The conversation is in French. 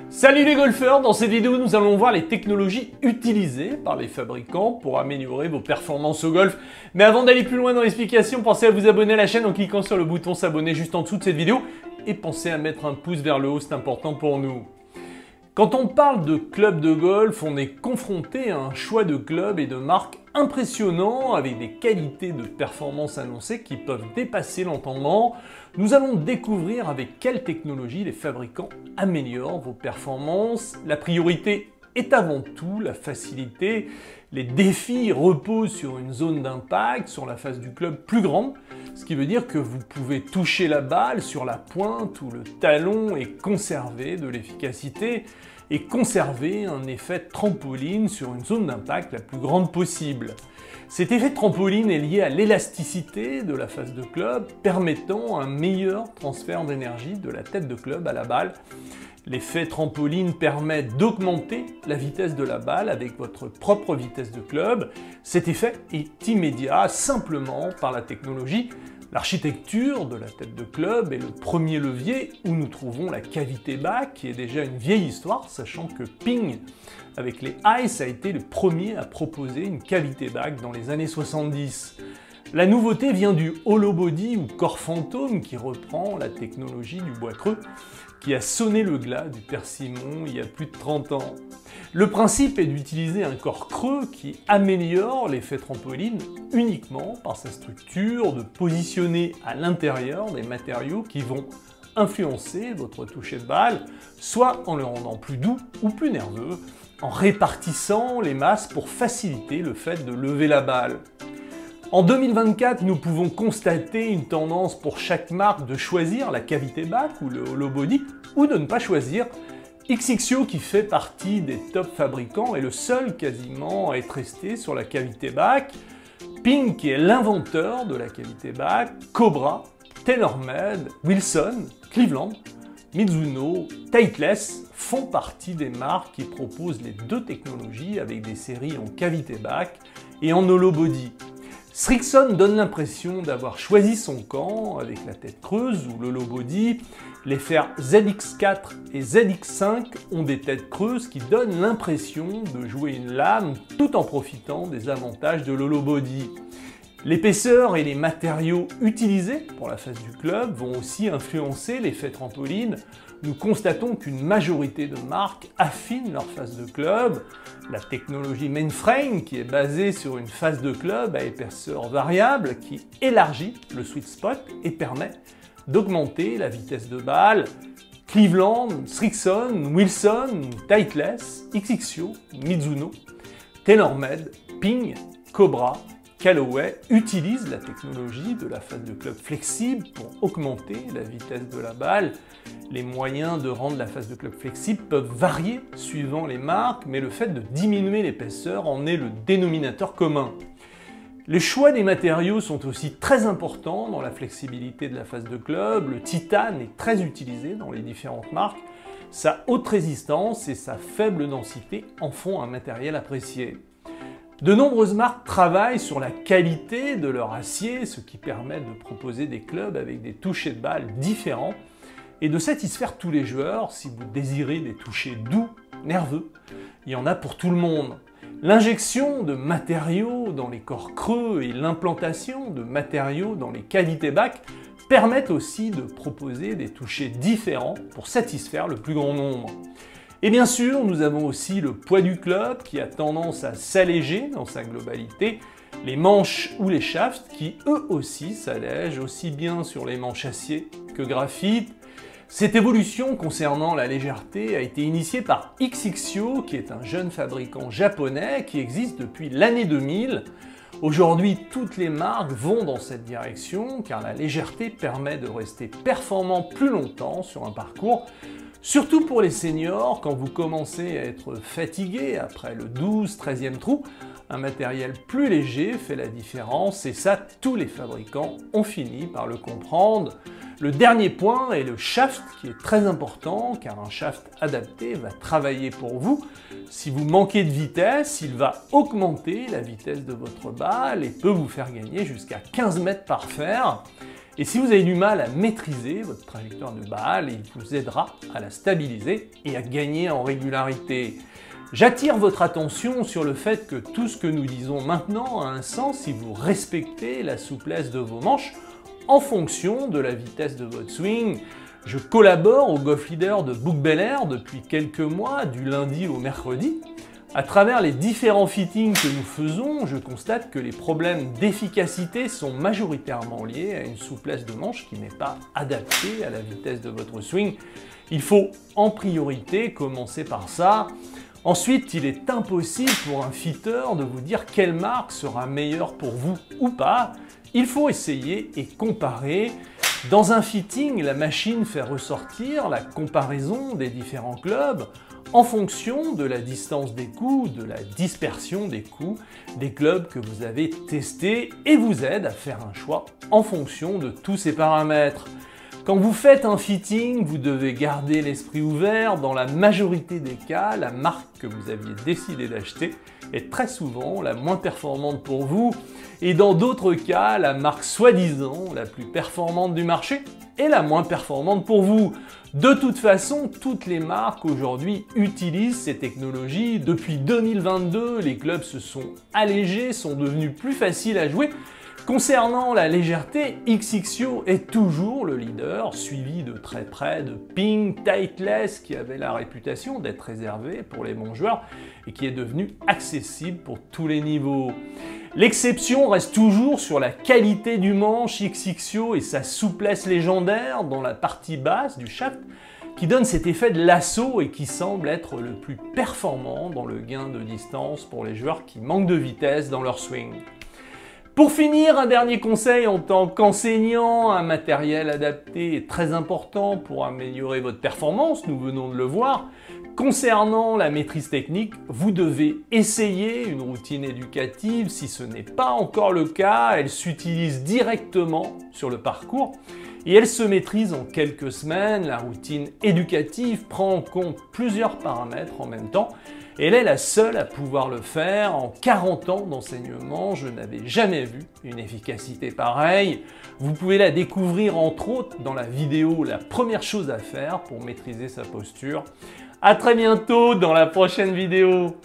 Salut les golfeurs, dans cette vidéo nous allons voir les technologies utilisées par les fabricants pour améliorer vos performances au golf. Mais avant d'aller plus loin dans l'explication, pensez à vous abonner à la chaîne en cliquant sur le bouton s'abonner juste en dessous de cette vidéo et pensez à mettre un pouce vers le haut, c'est important pour nous. Quand on parle de club de golf, on est confronté à un choix de clubs et de marques impressionnants avec des qualités de performance annoncées qui peuvent dépasser l'entendement. Nous allons découvrir avec quelle technologie les fabricants améliorent vos performances. La priorité est avant tout la facilité. Les défis reposent sur une zone d'impact, sur la face du club plus grande, ce qui veut dire que vous pouvez toucher la balle sur la pointe ou le talon et conserver de l'efficacité et conserver un effet trampoline sur une zone d'impact la plus grande possible. Cet effet trampoline est lié à l'élasticité de la face de club, permettant un meilleur transfert d'énergie de la tête de club à la balle. L'effet trampoline permet d'augmenter la vitesse de la balle avec votre propre vitesse de club. Cet effet est immédiat simplement par la technologie. L'architecture de la tête de club est le premier levier où nous trouvons la cavité back, qui est déjà une vieille histoire, sachant que Ping, avec les Ice, a été le premier à proposer une cavité back dans les années 70. La nouveauté vient du hollow body ou corps fantôme qui reprend la technologie du bois creux, qui a sonné le glas du persimmon il y a plus de 30 ans. Le principe est d'utiliser un corps creux qui améliore l'effet trampoline uniquement par sa structure, de positionner à l'intérieur des matériaux qui vont influencer votre toucher de balle, soit en le rendant plus doux ou plus nerveux, en répartissant les masses pour faciliter le fait de lever la balle. En 2024, nous pouvons constater une tendance pour chaque marque de choisir la cavité back ou le hollow body, ou de ne pas choisir. XXIO, qui fait partie des top fabricants, est le seul quasiment à être resté sur la cavité back. Ping, qui est l'inventeur de la cavité back, Cobra, TaylorMade, Wilson, Cleveland, Mizuno, Titleist font partie des marques qui proposent les deux technologies avec des séries en cavité back et en hollow body. Srixon donne l'impression d'avoir choisi son camp avec la tête creuse ou le hollow body. Les fers ZX4 et ZX5 ont des têtes creuses qui donnent l'impression de jouer une lame tout en profitant des avantages de l'hollow body. L'épaisseur et les matériaux utilisés pour la face du club vont aussi influencer l'effet trampoline. Nous constatons qu'une majorité de marques affinent leur face de club. La technologie Mainframe, qui est basée sur une face de club à épaisseur variable, qui élargit le sweet spot et permet d'augmenter la vitesse de balle. Cleveland, Srixon, Wilson, Titleist, XXIO, Mizuno, TaylorMade, Ping, Cobra, Callaway utilisent la technologie de la face de club flexible pour augmenter la vitesse de la balle. Les moyens de rendre la face de club flexible peuvent varier suivant les marques, mais le fait de diminuer l'épaisseur en est le dénominateur commun. Les choix des matériaux sont aussi très importants dans la flexibilité de la face de club. Le titane est très utilisé dans les différentes marques. Sa haute résistance et sa faible densité en font un matériel apprécié. De nombreuses marques travaillent sur la qualité de leur acier, ce qui permet de proposer des clubs avec des touchers de balle différents et de satisfaire tous les joueurs. Si vous désirez des touchés doux, nerveux, il y en a pour tout le monde. L'injection de matériaux dans les corps creux et l'implantation de matériaux dans les cavités back permettent aussi de proposer des touchés différents pour satisfaire le plus grand nombre. Et bien sûr, nous avons aussi le poids du club qui a tendance à s'alléger dans sa globalité, les manches ou les shafts qui eux aussi s'allègent aussi bien sur les manches acier que graphite. Cette évolution concernant la légèreté a été initiée par XXIO, qui est un jeune fabricant japonais qui existe depuis l'année 2000. Aujourd'hui, toutes les marques vont dans cette direction car la légèreté permet de rester performant plus longtemps sur un parcours. Surtout pour les seniors, quand vous commencez à être fatigué après le 12-13e trou, un matériel plus léger fait la différence et ça, tous les fabricants ont fini par le comprendre. Le dernier point est le shaft qui est très important car un shaft adapté va travailler pour vous. Si vous manquez de vitesse, il va augmenter la vitesse de votre balle et peut vous faire gagner jusqu'à 15 mètres par fer. Et si vous avez du mal à maîtriser votre trajectoire de balle, il vous aidera à la stabiliser et à gagner en régularité. J'attire votre attention sur le fait que tout ce que nous disons maintenant a un sens si vous respectez la souplesse de vos manches en fonction de la vitesse de votre swing. Je collabore au Golf Leader de Book Bel Air depuis quelques mois, du lundi au mercredi. À travers les différents fittings que nous faisons, je constate que les problèmes d'efficacité sont majoritairement liés à une souplesse de manche qui n'est pas adaptée à la vitesse de votre swing. Il faut en priorité commencer par ça. Ensuite, il est impossible pour un fitter de vous dire quelle marque sera meilleure pour vous ou pas. Il faut essayer et comparer. Dans un fitting, la machine fait ressortir la comparaison des différents clubs en fonction de la distance des coups, de la dispersion des coups, des clubs que vous avez testés et vous aide à faire un choix en fonction de tous ces paramètres. Quand vous faites un fitting, vous devez garder l'esprit ouvert. Dans la majorité des cas, la marque que vous aviez décidé d'acheter est très souvent la moins performante pour vous. Et dans d'autres cas, la marque soi-disant la plus performante du marché est la moins performante pour vous. De toute façon, toutes les marques aujourd'hui utilisent ces technologies. Depuis 2022, les clubs se sont allégés, sont devenus plus faciles à jouer. Concernant la légèreté, XXIO est toujours le leader, suivi de très près de Ping, Titleist, qui avait la réputation d'être réservé pour les bons joueurs et qui est devenu accessible pour tous les niveaux. L'exception reste toujours sur la qualité du manche XXIO et sa souplesse légendaire dans la partie basse du shaft, qui donne cet effet de lasso et qui semble être le plus performant dans le gain de distance pour les joueurs qui manquent de vitesse dans leur swing. Pour finir, un dernier conseil en tant qu'enseignant, un matériel adapté est très important pour améliorer votre performance, nous venons de le voir. Concernant la maîtrise technique, vous devez essayer une routine éducative. Si ce n'est pas encore le cas, elle s'utilise directement sur le parcours et elle se maîtrise en quelques semaines. La routine éducative prend en compte plusieurs paramètres en même temps. Elle est la seule à pouvoir le faire. En 40 ans d'enseignement, je n'avais jamais vu une efficacité pareille. Vous pouvez la découvrir entre autres dans la vidéo « La première chose à faire pour maîtriser sa posture ». À très bientôt dans la prochaine vidéo.